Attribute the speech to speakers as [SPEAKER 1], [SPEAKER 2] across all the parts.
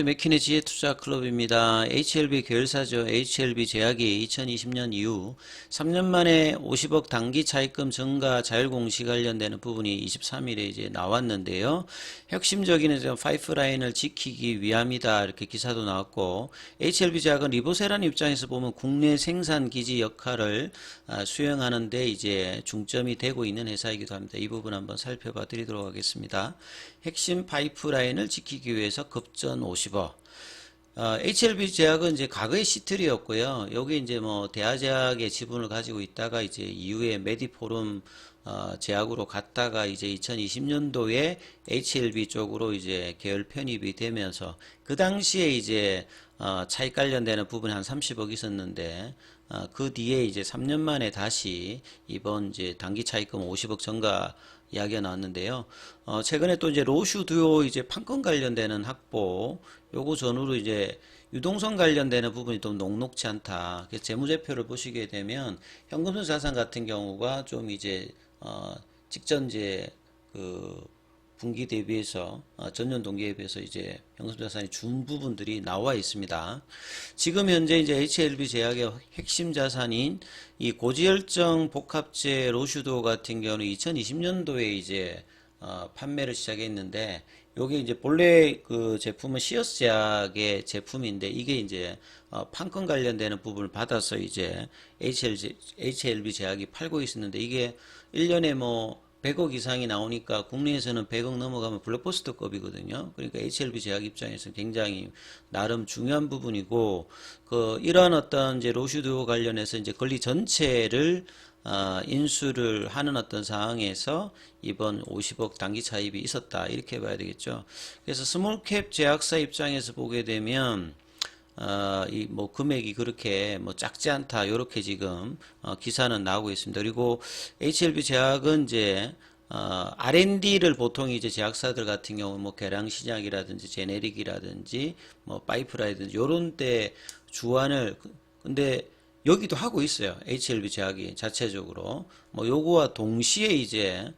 [SPEAKER 1] 맥킨의 지혜투자클럽입니다. HLB 계열사죠. HLB 제약이 2020년 이후 3년 만에 50억 단기 차입금 증가 자율공시 관련되는 부분이 23일에 이제 나왔는데요. 핵심적인 파이프라인을 지키기 위함이다. 이렇게 기사도 나왔고, HLB 제약은 리보세란 입장에서 보면 국내 생산 기지 역할을 수행하는데 이제 중점이 되고 있는 회사이기도 합니다. 이 부분 한번 살펴봐 드리도록 하겠습니다. 핵심 파이프라인을 지키기 위해서 급전 50억. HLB 제약은 이제 과거의 시틀이었고요. 여기 이제 뭐 대하제약의 지분을 가지고 있다가 이제 이후에 메디포름 제약으로 갔다가 이제 2020년도에 HLB 쪽으로 이제 계열 편입이 되면서 그 당시에 이제 차익 관련되는 부분이 한 30억 있었는데 그 뒤에 이제 3년 만에 다시 이번 이제 단기 차익금 50억 증가 이야기가 나왔는데요. 최근에 또 이제 로슈 듀오 이제 판권 관련되는 확보, 요거 전후로 이제 유동성 관련되는 부분이 좀 녹록치 않다. 그래서 재무제표를 보시게 되면 현금성 자산 같은 경우가 좀 이제 직전 이제 그 분기 대비해서 전년 동기에 비해서 이제 현금성 자산이 준 부분들이 나와 있습니다. 지금 현재 이제 HLB 제약의 핵심 자산인 이 고지혈증 복합제 로슈도 같은 경우는 2020년도에 이제 판매를 시작했는데, 요게 이제 본래 그 제품은 시어스 제약의 제품인데 이게 이제 판권 관련되는 부분을 받아서 이제 HLB 제약이 팔고 있었는데, 이게 1년에 뭐 100억 이상이 나오니까 국내에서는 100억 넘어가면 블록버스터급이거든요. 그러니까 HLB 제약 입장에서는 굉장히 나름 중요한 부분이고, 이러한 어떤 이제 로슈드 관련해서 이제 권리 전체를 인수를 하는 어떤 상황에서 이번 50억 단기 차입이 있었다, 이렇게 봐야 되겠죠. 그래서 스몰캡 제약사 입장에서 보게 되면 이 뭐 금액이 그렇게 뭐 작지 않다, 요렇게 지금 기사는 나오고 있습니다. 그리고 HLB 제약은 이제 R&D를 보통 이제 제약사들 같은 경우 뭐 계량 신약이라든지 제네릭이라든지 뭐 파이프라든지 요런 때 주안을, 근데 여기도 하고 있어요. HLB 제약이 자체적으로 뭐 요거와 동시에 이제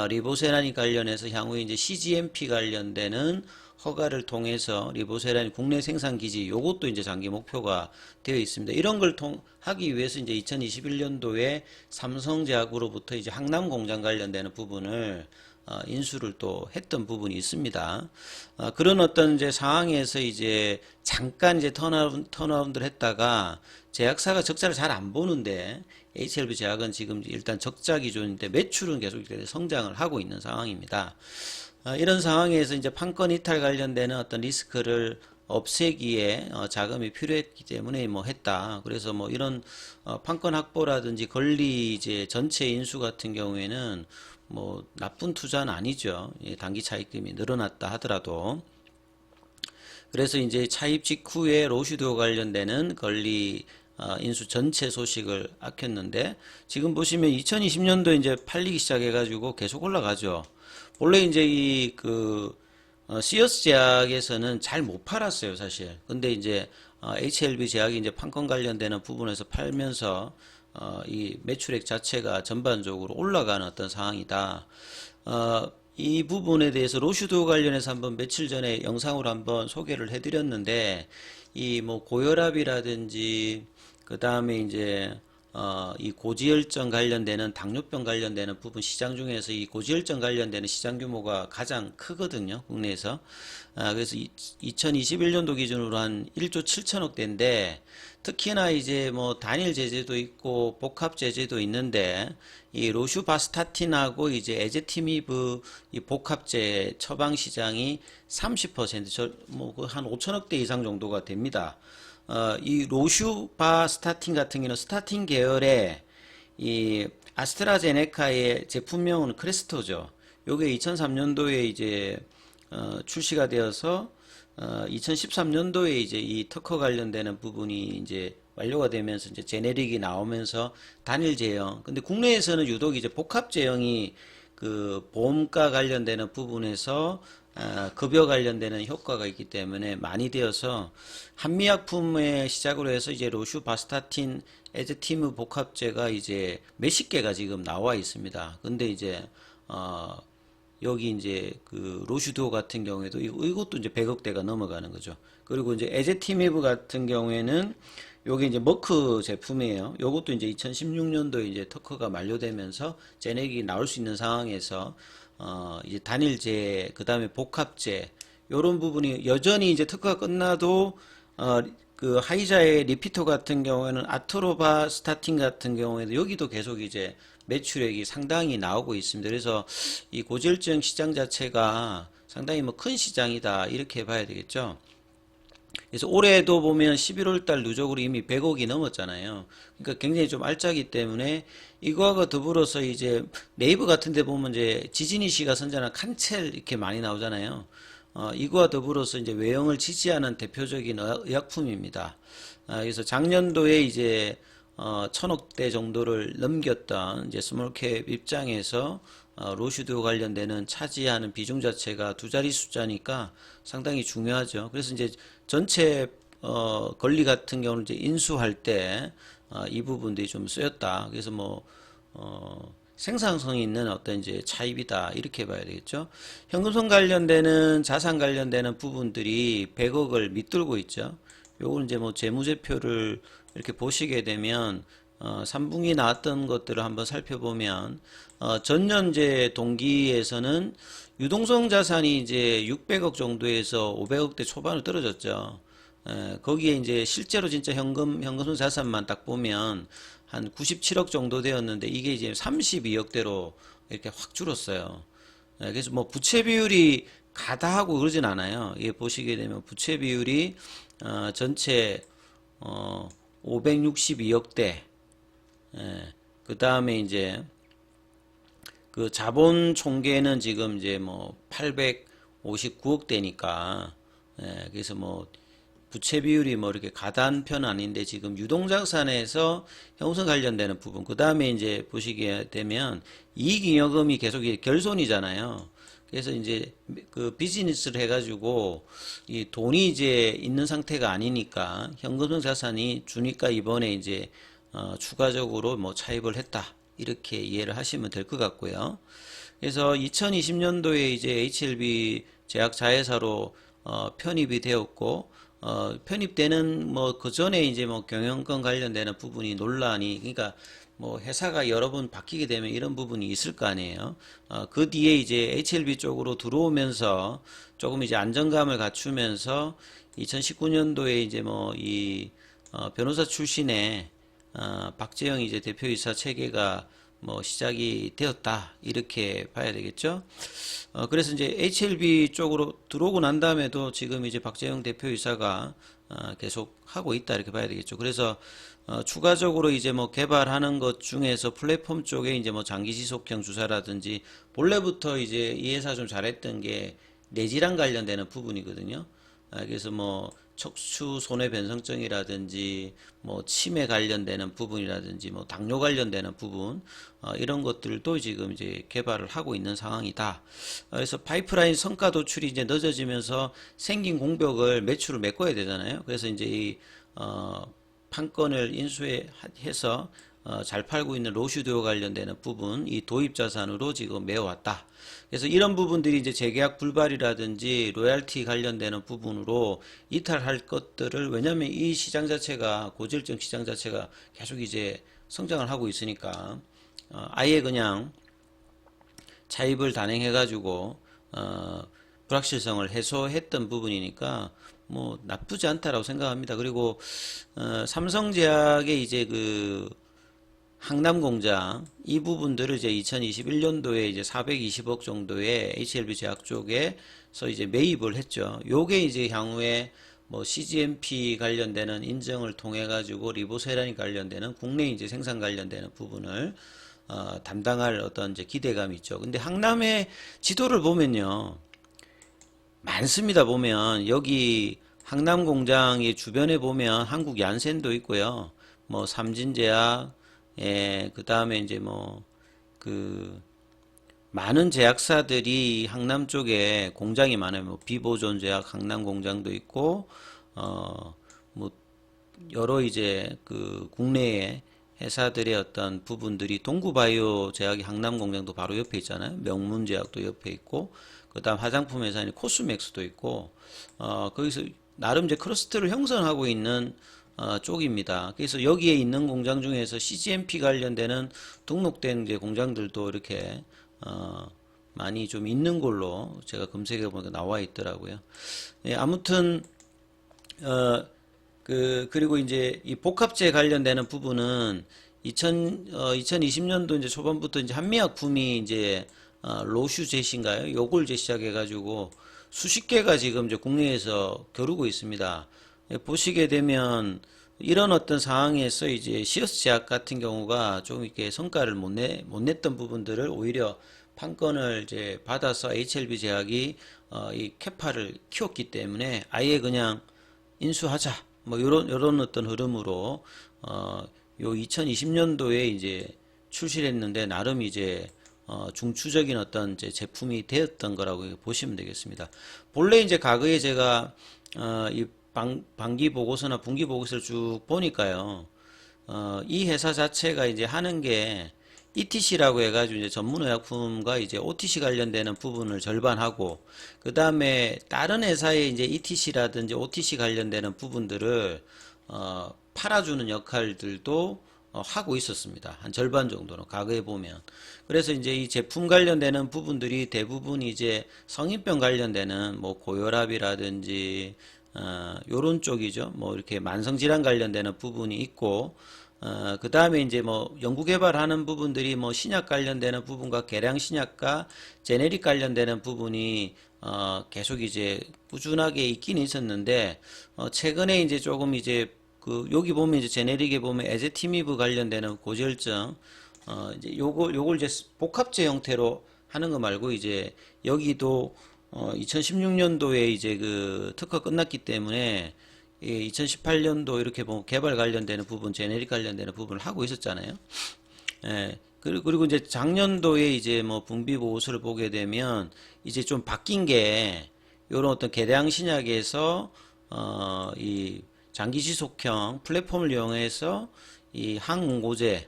[SPEAKER 1] 리보세라니 관련해서 향후에 이제 CGMP 관련되는 허가를 통해서 리보세라니 국내 생산 기지, 요것도 이제 장기 목표가 되어 있습니다. 이런 걸 하기 위해서 이제 2021년도에 삼성제약으로부터 이제 항남 공장 관련되는 부분을 인수를 또 했던 부분이 있습니다. 그런 어떤 이제 상황에서 이제 잠깐 이제 턴어라운드를 했다가 제약사가 적자를 잘 안 보는데, HLB 제약은 지금 일단 적자 기준인데 매출은 계속 성장을 하고 있는 상황입니다. 이런 상황에서 이제 판권 이탈 관련되는 어떤 리스크를 없애기에 자금이 필요했기 때문에 뭐 했다. 그래서 뭐 이런 판권 확보라든지 권리 이제 전체 인수 같은 경우에는 뭐 나쁜 투자는 아니죠. 단기 차입금이 늘어났다 하더라도. 그래서 이제 차입 직후에 로슈도 관련되는 권리 인수 전체 소식을 아꼈는데, 지금 보시면 2020년도 이제 팔리기 시작해가지고 계속 올라가죠. 원래 이제 시어스 제약에서는 잘 못 팔았어요, 사실. 근데 이제 HLB 제약이 이제 판권 관련되는 부분에서 팔면서 이 매출액 자체가 전반적으로 올라가는 어떤 상황이다. 이 부분에 대해서 로슈도 관련해서 한번 며칠 전에 영상으로 한번 소개를 해드렸는데, 이 뭐 고혈압이라든지 그 다음에 이제 이 고지혈증 관련되는 당뇨병 관련되는 부분 시장 중에서 이 고지혈증 관련되는 시장 규모가 가장 크거든요, 국내에서. 그래서 2021년도 기준으로 한 1조 7천억 대인데, 특히나 이제 뭐 단일 제재도 있고 복합 제재도 있는데, 이 로슈바스타틴하고 이제 에제티미브 이 복합제 처방 시장이 30%, 뭐한 5천억 대 이상 정도가 됩니다. 이 로슈바스타틴 같은 경우는 스타틴 계열의 이 아스트라제네카의 제품명은 크레스토죠. 요게 2003년도에 이제 출시가 되어서 2013년도에 이제 이 특허 관련되는 부분이 이제 완료가 되면서 이제 제네릭이 나오면서 단일 제형. 근데 국내에서는 유독 이제 복합 제형이 그 보험가 관련되는 부분에서 급여 관련되는 효과가 있기 때문에 많이 되어서 한미약품의 시작으로 해서 이제 로슈바스타틴 에즈티무 복합제가 이제 몇십 개가 지금 나와 있습니다. 근데 이제 여기 이제 그 로슈도 같은 경우에도 이것도 이제 100억대가 넘어가는 거죠. 그리고 이제 에제티메브 같은 경우에는 요게 이제 머크 제품이에요. 요것도 이제 2016년도에 이제 특허가 만료되면서 제넥이 나올 수 있는 상황에서 이제 단일제 그다음에 복합제 요런 부분이 여전히 이제 특허가 끝나도 그 하이자의 리피터 같은 경우에는 아트로바 스타틴 같은 경우에도 여기도 계속 이제 매출액이 상당히 나오고 있습니다. 그래서 이 고지혈증 시장 자체가 상당히 뭐 큰 시장이다 이렇게 봐야 되겠죠. 그래서 올해도 보면 11월 달 누적으로 이미 100억이 넘었잖아요. 그러니까 굉장히 좀 알짜기 때문에 이거하고 더불어서 이제 네이버 같은 데 보면 이제 지진이 씨가 선전한 칸첼 이렇게 많이 나오잖아요. 이거와 더불어서 이제 외형을 지지하는 대표적인 의약품입니다. 그래서 작년도에 이제 1000억대 정도를 넘겼던 이제 스몰캡 입장에서 로슈도 관련되는 차지하는 비중 자체가 두 자리 숫자니까 상당히 중요하죠. 그래서 이제 전체 권리 같은 경우는 이제 인수할 때 이 부분들이 좀 쓰였다. 그래서 뭐 생산성 있는 어떤 이제 차입이다 이렇게 봐야 되겠죠. 현금성 관련되는 자산 관련되는 부분들이 100억을 밑돌고 있죠. 요걸 이제 뭐 재무제표를 이렇게 보시게 되면 3분기 나왔던 것들을 한번 살펴보면 전년제 동기에서는 유동성 자산이 이제 600억 정도에서 500억대 초반으로 떨어졌죠. 거기에 이제 실제로 진짜 현금성 자산만 딱 보면 한 97억 정도 되었는데 이게 이제 32억대로 이렇게 확 줄었어요. 그래서 뭐 부채 비율이 가다하고 그러진 않아요. 이게 보시게 되면 부채 비율이 전체 562억대. 그 다음에 이제 그 자본 총계는 지금 이제 뭐 859억대니까 그래서 뭐 부채 비율이 뭐 이렇게 가다한 편은 아닌데 지금 유동자산에서 형성 관련되는 부분 그 다음에 이제 보시게 되면 이익잉여금이 계속 결손이잖아요. 그래서 이제 그 비즈니스를 해가지고 이 돈이 이제 있는 상태가 아니니까 현금성 자산이 주니까 이번에 이제 추가적으로 뭐 차입을 했다 이렇게 이해를 하시면 될 것 같고요. 그래서 2020년도에 이제 HLB 제약 자회사로 편입이 되었고 편입되는 뭐 그 전에 이제 뭐 경영권 관련되는 부분이 논란이 그러니까 뭐 회사가 여러 번 바뀌게 되면 이런 부분이 있을 거 아니에요. 그 뒤에 이제 HLB 쪽으로 들어오면서 조금 이제 안정감을 갖추면서 2019년도에 이제 뭐 이 변호사 출신의 박재영 이제 대표이사 체계가 뭐 시작이 되었다 이렇게 봐야 되겠죠. 그래서 이제 HLB 쪽으로 들어오고 난 다음에도 지금 이제 박재영 대표이사가 계속 하고 있다 이렇게 봐야 되겠죠. 그래서 추가적으로 이제 뭐 개발하는 것 중에서 플랫폼 쪽에 이제 뭐 장기 지속형 주사라든지 본래부터 이제 이 회사 좀 잘했던 게 뇌질환 관련되는 부분이거든요. 그래서 뭐 척추 손해변성증이라든지 뭐 치매 관련되는 부분이라든지 뭐 당뇨 관련되는 부분 이런 것들도 지금 이제 개발을 하고 있는 상황이다. 그래서 파이프라인 성과 도출이 이제 늦어지면서 생긴 공백을 매출을 메꿔야 되잖아요. 그래서 이제 이 판권을 인수해서 잘 팔고 있는 로슈드와 관련되는 부분, 이 도입 자산으로 지금 메워왔다. 그래서 이런 부분들이 이제 재계약 불발이라든지 로얄티 관련되는 부분으로 이탈할 것들을 왜냐하면 이 시장 자체가 고질적 시장 자체가 계속 이제 성장을 하고 있으니까 아예 그냥 차입을 단행해가지고 불확실성을 해소했던 부분이니까 뭐 나쁘지 않다라고 생각합니다. 그리고 삼성제약의 이제 그 항남 공장 이 부분들을 이제 2021년도에 이제 420억 정도의 HLB 제약 쪽에서 이제 매입을 했죠. 요게 이제 향후에 뭐 CGMP 관련되는 인증을 통해 가지고 리보세라닌 관련되는 국내 이제 생산 관련되는 부분을 담당할 어떤 이제 기대감이 있죠. 근데 항남의 지도를 보면요. 많습니다. 보면 여기 항남 공장의 주변에 보면 한국 얀센도 있고요. 뭐 삼진제약 그 다음에 이제 뭐 그 많은 제약사들이 항남 쪽에 공장이 많아요. 뭐 비보존 제약 항남 공장도 있고 뭐 여러 이제 그 국내에 회사들의 어떤 부분들이 동구바이오 제약이 항남 공장도 바로 옆에 있잖아요. 명문제약도 옆에 있고, 그다음 화장품 회사인 코스맥스도 있고, 거기서 나름 이제 클러스터를 형성하고 있는 쪽입니다. 그래서 여기에 있는 공장 중에서 CGMP 관련되는 등록된 이제 공장들도 이렇게 많이 좀 있는 걸로 제가 검색해 보니까 나와 있더라고요. 예, 아무튼 그리고 이제 이 복합제 관련되는 부분은 2020년도 이제 초반부터 이제 한미약품이 이제 로슈 제시인가요? 요걸 이제 시작해가지고 수십 개가 지금 이제 국내에서 겨루고 있습니다. 예, 보시게 되면 이런 어떤 상황에서 이제 시어스 제약 같은 경우가 좀 이렇게 성과를 못 냈던 부분들을 오히려 판권을 이제 받아서 HLB 제약이 이 캐파를 키웠기 때문에 아예 그냥 인수하자. 뭐 요런 어떤 흐름으로 요 2020년도에 이제 출시를 했는데 나름 이제 중추적인 어떤 이제 제품이 되었던 거라고 보시면 되겠습니다. 본래 이제 과거에 제가 이 반기 보고서나 분기 보고서를 쭉 보니까요. 이 회사 자체가 이제 하는 게 ETC라고 해가지고 이제 전문의약품과 이제 OTC 관련되는 부분을 절반하고, 그 다음에 다른 회사의 이제 ETC라든지 OTC 관련되는 부분들을 팔아주는 역할들도 하고 있었습니다. 한 절반 정도는 과거에 보면. 그래서 이제 이 제품 관련되는 부분들이 대부분 이제 성인병 관련되는 뭐 고혈압이라든지 요런 쪽이죠. 뭐 이렇게 만성질환 관련되는 부분이 있고, 그 다음에 이제 뭐 연구개발하는 부분들이 뭐 신약 관련되는 부분과 계량 신약과 제네릭 관련되는 부분이 계속 이제 꾸준하게 있긴 있었는데, 최근에 이제 조금 이제 여기 보면 이제 제네릭에 보면 에제티미브 관련되는 고지혈증, 이제 요걸 이제 복합제 형태로 하는 거 말고 이제 여기도 2016년도에 이제 그 특허 끝났기 때문에 2018년도 이렇게 보면 개발 관련되는 부분, 제네릭 관련되는 부분을 하고 있었잖아요. 예. 그리고 이제 작년도에 이제 뭐 분비 보고서를 보게 되면 이제 좀 바뀐 게 이런 어떤 개량 신약에서 이 장기 지속형 플랫폼을 이용해서 이 항응고제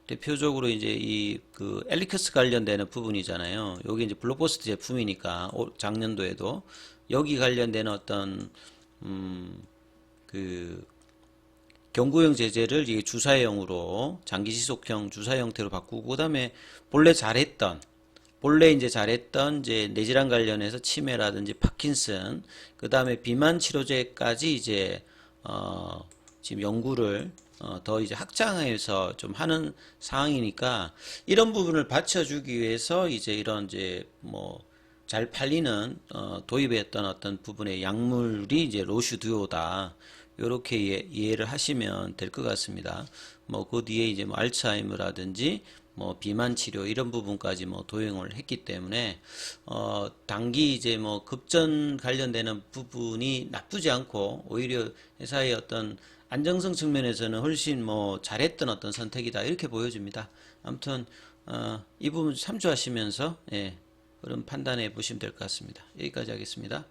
[SPEAKER 1] 대표적으로 이제 이 그 엘리커스 관련되는 부분이잖아요. 여기 이제 블록버스터 제품이니까 작년도에도 여기 관련되는 어떤 그 경구형 제제를 이게 주사형으로 장기 지속형 주사 형태로 바꾸고, 그다음에 본래 이제 잘했던 이제 뇌질환 관련해서 치매라든지 파킨슨, 그다음에 비만 치료제까지 이제 지금 연구를 더 이제 확장해서 좀 하는 상황이니까, 이런 부분을 받쳐주기 위해서 이제 이런 이제 뭐 잘 팔리는 도입했던 어떤 부분의 약물이 이제 로슈 듀오다. 요렇게 이해를 하시면 될 것 같습니다. 뭐 그 뒤에 이제 뭐 알츠하이머라든지 뭐 비만 치료 이런 부분까지 뭐 도용을 했기 때문에 단기 이제 뭐 급전 관련되는 부분이 나쁘지 않고 오히려 회사의 어떤 안정성 측면에서는 훨씬 뭐 잘했던 어떤 선택이다 이렇게 보여집니다. 아무튼 이 부분 참조하시면서 예, 그런 판단해 보시면 될 것 같습니다. 여기까지 하겠습니다.